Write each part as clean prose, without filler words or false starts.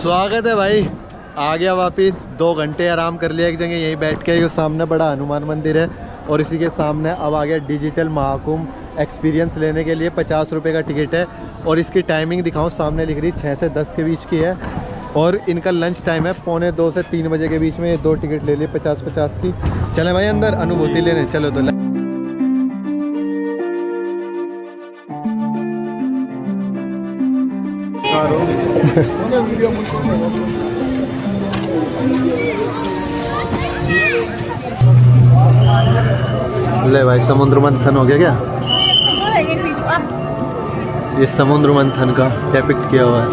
स्वागत है भाई। आ गया वापस, 2 घंटे आराम कर लिया एक जगह यहीं बैठ के। ये सामने बड़ा हनुमान मंदिर है और इसी के सामने अब आ गया डिजिटल महाकुंभ एक्सपीरियंस लेने के लिए। 50 रुपये का टिकट है और इसकी टाइमिंग दिखाऊं, सामने लिख रही 6 से 10 के बीच की है और इनका लंच टाइम है 2:45 से 3 बजे के बीच में। ये 2 टिकट ले लिए 50-50 की। चले भाई अंदर अनुभूति लेने, चलो तो। ले भाई, समुद्र मंथन हो गया क्या? ये समुद्र मंथन का डिपिक्ट किया हुआ है।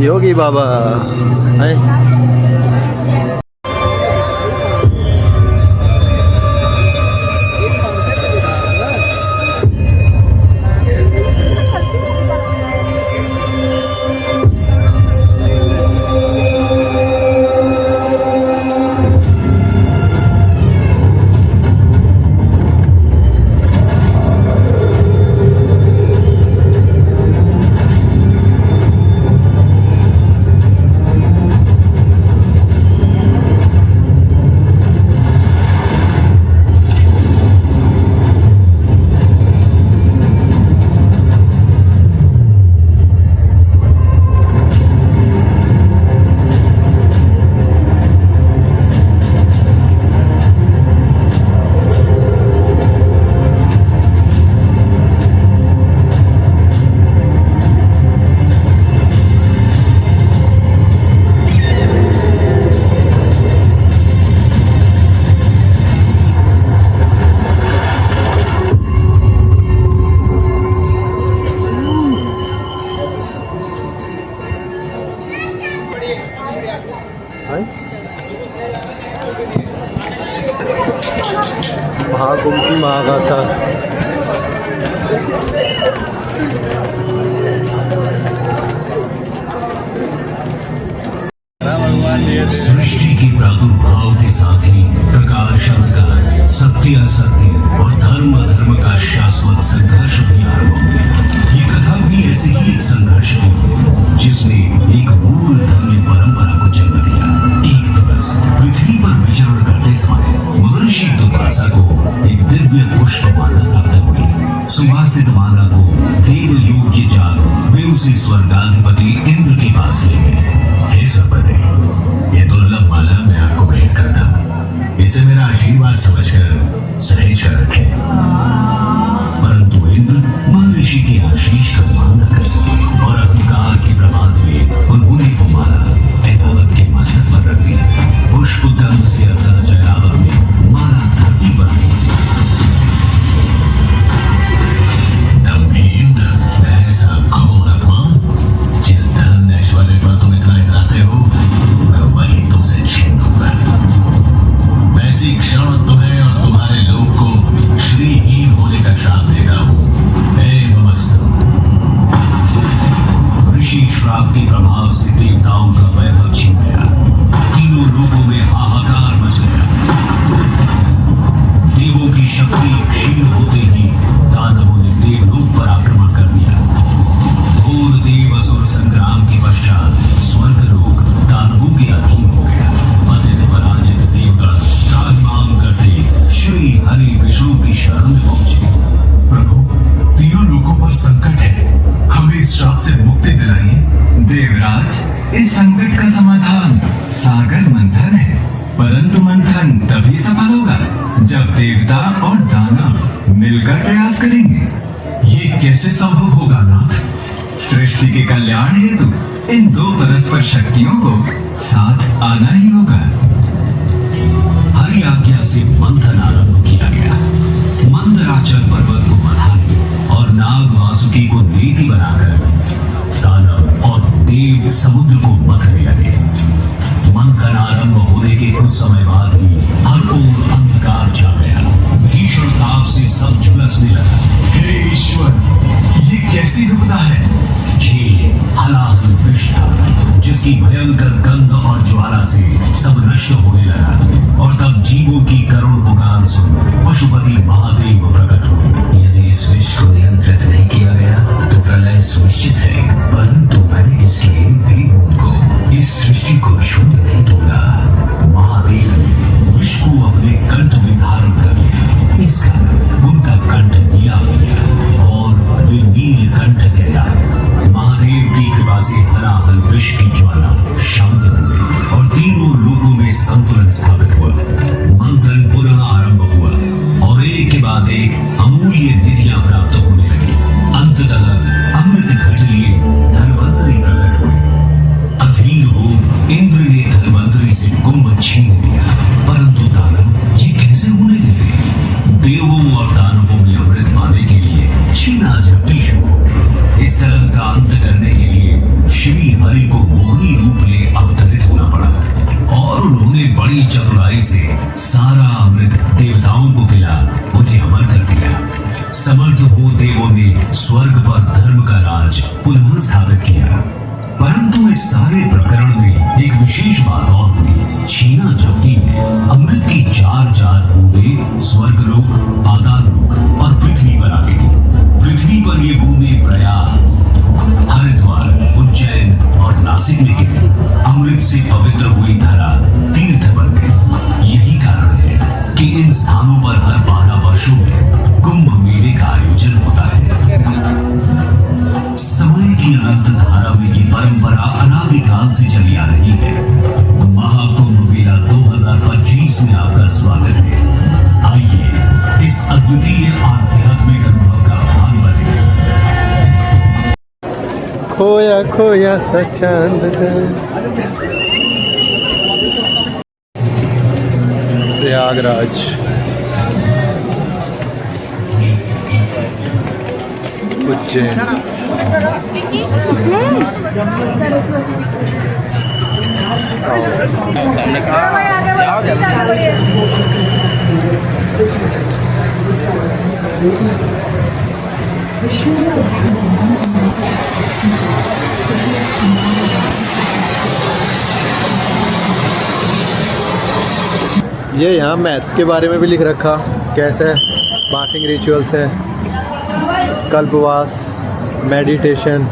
योगी बाबा है। महाकुंभ की महागाथा। सृष्टि के प्रादुर्भाव के साथ ही प्रकाश अंधकार, सत्य असत्य और धर्म अधर्म का शाश्वत संघर्ष भी आरंभ हो गया। ये कथा भी ऐसे ही एक संघर्ष की थी जिसने एक मूल धर्म परंपरा को जन्म दिया। एक दिवस पृथ्वी पर विचरण करते समय महर्षि दुर्वासा को एक दिव्य पुष्प माला प्राप्त हुई। सुवासित माला को देव योग्य जान वे उसे स्वर्गाधिपति इंद्र के पास ले गए। हे सरपति, ये दुर्लभ माला मैं आपको भेंट करता हूँ। इसे मेरा आशीर्वाद समझकर सहेज कर रखें। परंतु इंद्र महर्षि के आशीष का मान न कर सके और अहंकार के प्रमाद में उन्होंने वो माला ऐरावत के मस्तक पर रख दी। पुष्प गंध से असहज ऐरावत ने माला धरती पर फेंक दी। दम्भी इंद्र, ऐसा घोर अपमान, जिस धन ऐश्वर्य पर तुम इतना इतराते हो, मैं वही तुमसे छीन लूंगा। मैं इसी क्षण तुम्हें और तुम्हारे लोग को श्रीहीन होने का श्राप देता हूँ। ऋषि श्राप के प्रभाव से देवताओं का वैभव छिन गया। तीनों लोगों में हाहाकार मच गया। देवों की शक्ति क्षीण होते ही दानवों ने देवलोक पर आक्रमण कर दिया। घोर देव असुर संग्राम के पश्चात स्वर्गलोक दानवों के अधीन हो गया। पतित पराजित देवगण त्राहिमाम करते श्री हरि विष्णु की शरण में पहुंचे। प्रभु, तीनों लोगों पर संकट है, हमें इस श्राप से मुक्ति दिलाइए। देवराज, इस संकट का समाधान सागर मंथन है, परंतु मंथन तभी सफल होगा जब देवता और दानव मिलकर प्रयास करेंगे। ये कैसे संभव होगा नाथ? सृष्टि के कल्याण हेतु इन दो परस्पर शक्तियों को साथ आना ही होगा। हरि आज्ञा से मंथन आरंभ किया गया। मंदराचल पर्वत को मढ़ाने और नाग वासुकी को नीति बनाकर दानव और देव समुद्र को मथने लगे। मंथन आरंभ होने के कुछ समय बाद ही हर ओर अंधकार छा गया। भीषण ताप से सब झुलसने लगा। हे ईश्वर, ये कैसी विपदा है? ये हलाहल विष था जिसकी भयंकर गंध और ज्वाला से सब नष्ट होने लगा। और तब जीवों की करुण पुकार सुन पशुपति महादेव प्रकट हुए। से हलाहल विष की ज्वाला शांत हुए और तीनों लोगों में संतुलन स्थापित हुआ। मंथन पुनः आरंभ हुआ और एक के बाद एक अमूल्य निधियां प्राप्त होने लगी। अंततः अमृत घट लिए धन्वंतरी प्रकट हुए। अधीर हो इंद्र ने धन्वंतरी से कुंभ छीन लिया, परंतु दानव ये कैसे होने देते? देवों और दानवों में अमृत पाने के लिए छीना झपटी शुरू हो गई। इस तरह का अंत करने के लिए श्री हरि को मोहनी रूप ले अवतरित होना पड़ा और उन्होंने बड़ी चतुराई से सारा अमृत देवताओं को पिला उन्हें अमर कर दिया। समर्थ हो देवों ने स्वर्ग पर धर्म का राज पुनः स्थापित किया। परंतु इस सारे प्रकरण में एक विशेष बात और हुई। छीना झपटी में अमृत की चार बूंदें स्वर्गलोक, पाताललोक और पृथ्वी पर आ गई। पृथ्वी पर ये बूंदें प्रयाग, हरिद्वार, उज्जैन और नासिक में गिरी। अमृत से पवित्र हुई धरा तीर्थ बन गई। यही कारण है कि इन स्थानों पर हर 12 वर्षों में कुंभ मेले का आयोजन होता है। समय की अनंत धारा में ये परंपरा अनादिकाल से चली आ रही है। महाकुंभ मेला 2025 में आपका स्वागत है। आइए इस अद्वितीय आध्यात्मिक अनुभव का भाग बने। खोया खोया सा चांद प्रयागराज। उज्जैन। ये यहाँ मैथ्स के बारे में भी लिख रखा, कैसे बाथिंग रिचुअल्स हैं, कल्पवास, मेडिटेशन,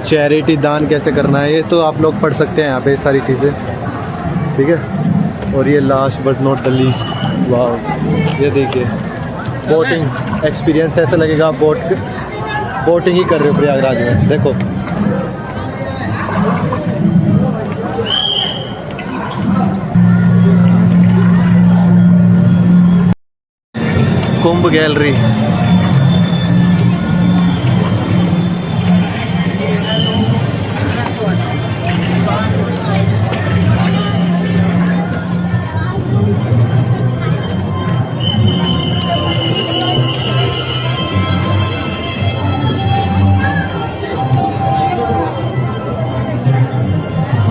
चैरिटी, दान कैसे करना है, ये तो आप लोग पढ़ सकते हैं यहाँ पे सारी चीज़ें, ठीक है। और ये last but not the least, वाह, ये देखिए बोटिंग एक्सपीरियंस ऐसा लगेगा आप बोटिंग ही कर रहे हो प्रयागराज में। देखो कुंभ गैलरी।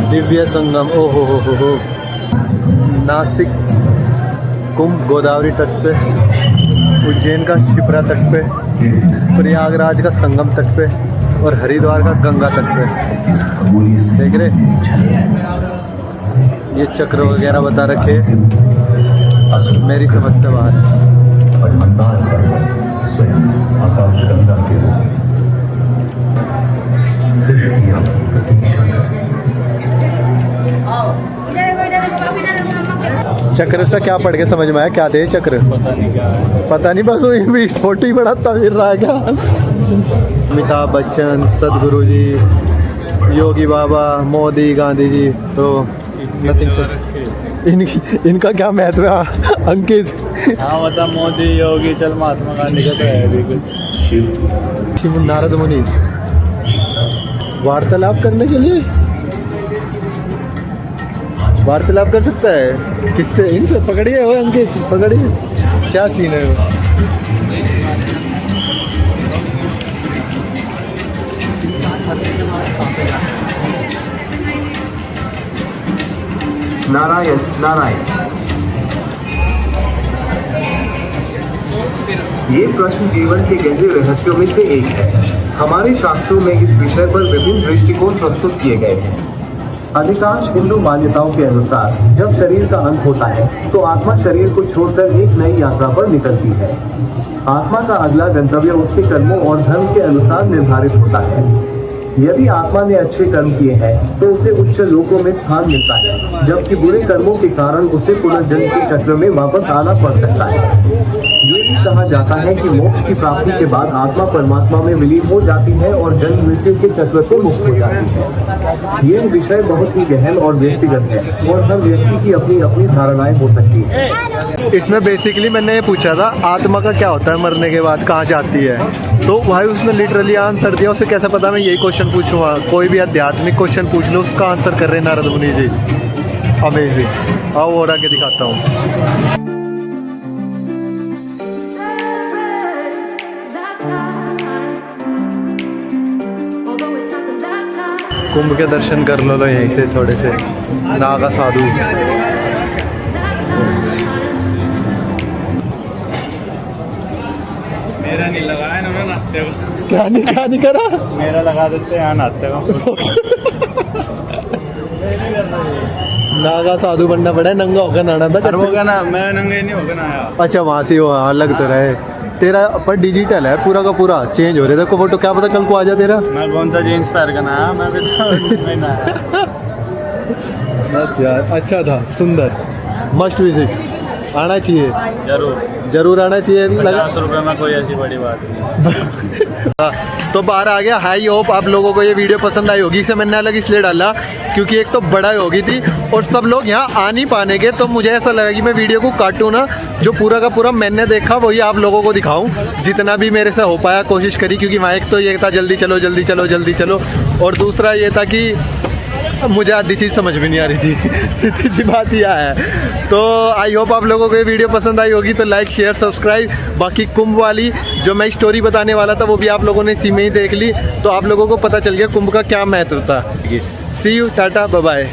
दिव्य संगम, ओ हो। नासिक कुंभ गोदावरी तट पे, उज्जैन का शिप्रा तट पे, प्रयागराज का संगम तट पे और हरिद्वार का गंगा तट पे। देख रहे ये चक्र वगैरह बता रखे, मेरी समझ से बाहर स्वयं आकाश गंगा के चक्र से क्या पढ़ के समझ में आया, क्या थे चक्र? पता नहीं बस वही फोटो ही बड़ा तवीर रहा क्या। अमिताभ बच्चन, सदगुरु जी, योगी बाबा, मोदी, गांधी जी, तो नथिंग। इनका क्या महत्व है अंकित? हाँ मतलब मोदी, योगी, चल महात्मा गांधी का तो है भी कुछ। नारद मुनि वार्तालाप करने के लिए वार्तालाप कर सकता है किससे? इनसे पकड़िए, वो अंकित पकड़िए, क्या सीन है वो? नारायण नारायण। ये प्रश्न जीवन के गहरे रहस्यों में से एक है। हमारे शास्त्रों में इस विषय पर विभिन्न दृष्टिकोण प्रस्तुत किए गए हैं। अधिकांश हिंदू मान्यताओं के अनुसार जब शरीर का अंत होता है तो आत्मा शरीर को छोड़कर एक नई यात्रा पर निकलती है। आत्मा का अगला गंतव्य उसके कर्मों और धर्म के अनुसार निर्धारित होता है। यदि आत्मा ने अच्छे कर्म किए हैं तो उसे उच्च लोकों में स्थान मिलता है, जबकि बुरे कर्मों के कारण उसे पुनर्जन्म के चक्र में वापस आना पड़ सकता है। ये भी कहा जाता है कि मोक्ष की प्राप्ति के बाद आत्मा परमात्मा में विलीन हो जाती है और जन्म मृत्यु के चक्र से मुक्त हो जाती है। यह विषय बहुत ही गहन और व्यक्तिगत है और हर व्यक्ति की अपनी अपनी धारणाएं हो सकती है। इसमें बेसिकली मैंने ये पूछा था आत्मा का क्या होता है, मरने के बाद कहाँ जाती है, तो भाई उसने लिटरली आंसर दिया। उसे कैसा पता मैं यही क्वेश्चन पूछूंगा, कोई भी आध्यात्मिक क्वेश्चन पूछ लो उसका आंसर कर रहे हैं नारद मुनि जी। अमेजिंग। आओ और आगे दिखाता हूँ। कुंभ के दर्शन कर लो यहीं से थोड़े से। नागा साधु मेरा नहीं लगाया ना नाते को। क्या नहीं करा, मेरा लगा देते हैं नाते को। नागा साधु बनना पड़ा है, नंगा होकर नाना था। होगा ना, मैं नंगे नहीं होगा ना आया। अच्छा वहाँ से वहाँ लग तो रहे तेरा, पर डिजिटल है पूरा का पूरा, चेंज हो रहा था फोटो। क्या पता कल को आ जा तेरा। मैं कौन सा जीन्स पहन के ना आया, मैं भी तो नहीं ना आया। बस यार अच्छा था, सुंदर, मस्ट विजिट, आना चाहिए, जरूर आना चाहिए। 50 रुपये में कोई ऐसी बड़ी बात नहीं। तो बाहर आ गया। हाई होप आप लोगों को ये वीडियो पसंद आई होगी। इसे मैंने अलग इसलिए डाला क्योंकि एक तो बड़ा हो गई थी और सब लोग यहाँ आ नहीं पाने के, तो मुझे ऐसा लगा कि मैं वीडियो को काटूँ ना, जो पूरा का पूरा मैंने देखा वही आप लोगों को दिखाऊं, जितना भी मेरे से हो पाया कोशिश करी। क्योंकि वहाँ एक तो ये था जल्दी चलो जल्दी चलो जल्दी चलो, और दूसरा ये था कि मुझे आधी चीज़ समझ में नहीं आ रही थी। सीधी सी बात यह है। तो आई होप आप लोगों को ये वीडियो पसंद आई होगी, तो लाइक शेयर सब्सक्राइब। बाकी कुंभ वाली जो मैं स्टोरी बताने वाला था वो भी आप लोगों ने इसी में ही देख ली, तो आप लोगों को पता चल गया कुंभ का क्या महत्व था। सी यू, टाटा, बाय बाय।